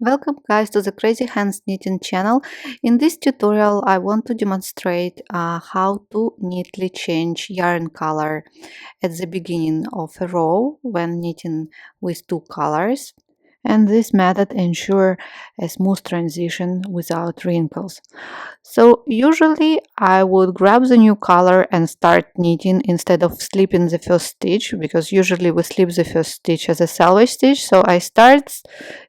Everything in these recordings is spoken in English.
Welcome guys to the Crazy Hands Knitting channel. In this tutorial I want to demonstrate how to neatly change yarn color at the beginning of a row when knitting with two colors, and this method ensures a smooth transition without wrinkles. So usually I would grab the new color and start knitting instead of slipping the first stitch, because usually we slip the first stitch as a selvage stitch. So I start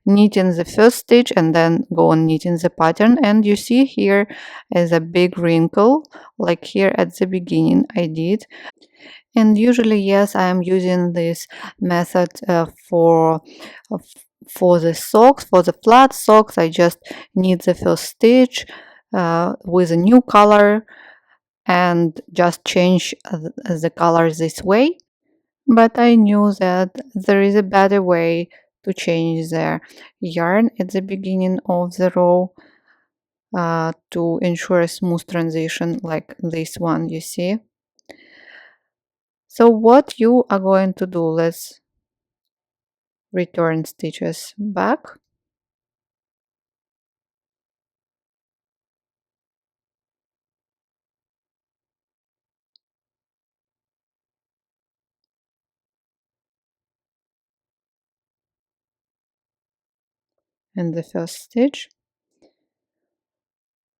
knitting the first stitch and then go on knitting the pattern, and you see here is a big wrinkle like here at the beginning I did. And usually, yes, I am using this method uh, for the socks. For the flat socks, I just knit the first stitch with a new color and just change the color this way. But I knew that there is a better way to change the yarn at the beginning of the row to ensure a smooth transition like this one, you see. So what you are going to do, let's return stitches back. In the first stitch.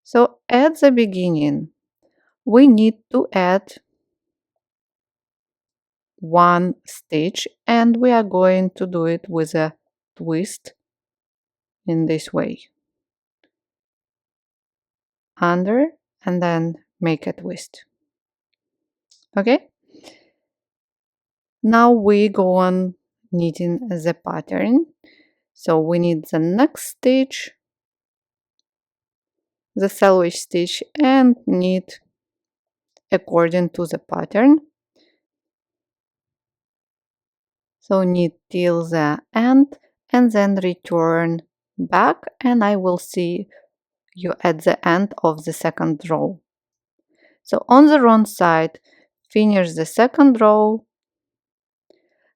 So at the beginning we need to add one stitch, and we are going to do it with a twist in this way, under and then make a twist. Okay, now we go on knitting the pattern. So we need the next stitch, the selvage stitch, and knit according to the pattern. So knit till the end and then return back, and I will see you at the end of the second row. So on the wrong side, finish the second row.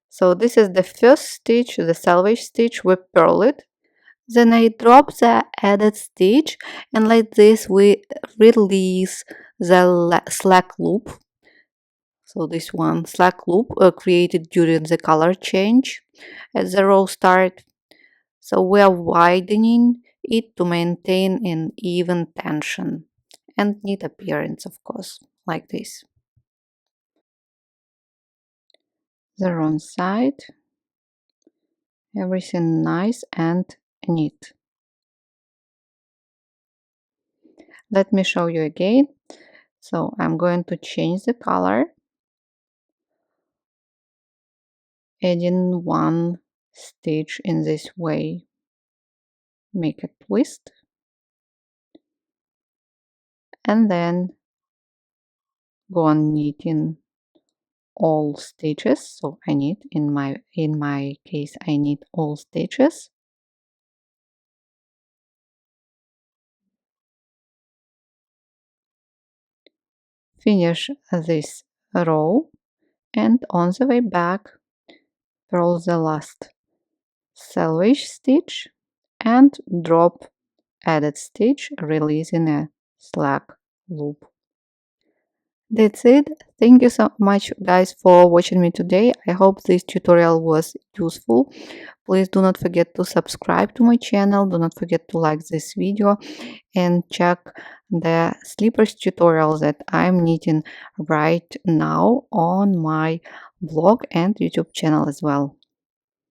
So this is the first stitch, the selvage stitch, we purl it. Then I drop the added stitch, and like this we release the slack loop. So this one slack loop created during the color change at the row start. So we are widening it to maintain an even tension and neat appearance, of course, like this. The wrong side, everything nice and neat. Let me show you again. So I'm going to change the color, adding one stitch in this way, make a twist, and then go on knitting all stitches. So I knit in my case I knit all stitches. Finish this row, and on the way back purl the last selvage stitch and drop added stitch, releasing a slack loop. That's it. Thank you so much guys for watching me today. I hope this tutorial was useful. Please do not forget to subscribe to my channel. Do not forget to like this video and check the slippers tutorial that I'm knitting right now on my blog and YouTube channel as well.